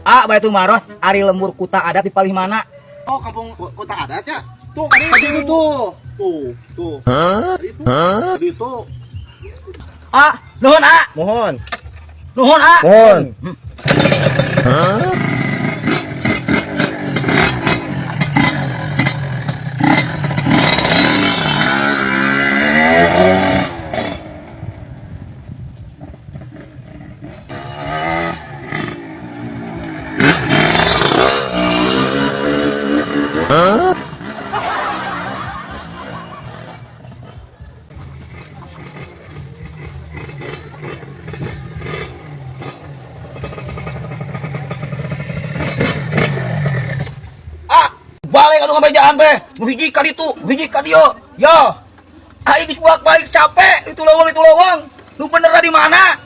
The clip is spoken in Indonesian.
Baitul Maros ari lembur kuta adat di palih mana? Oh, kampung kota adat ya? Tuh, tadi itu tuh. Tuh. Tadi itu. Nuhun Mohon. nuhun Mohon. balik atuh kabejaan teh hiji ka ditu hiji ka dieu yo aing geus bolak-balik capek itu lowong nu bener di mana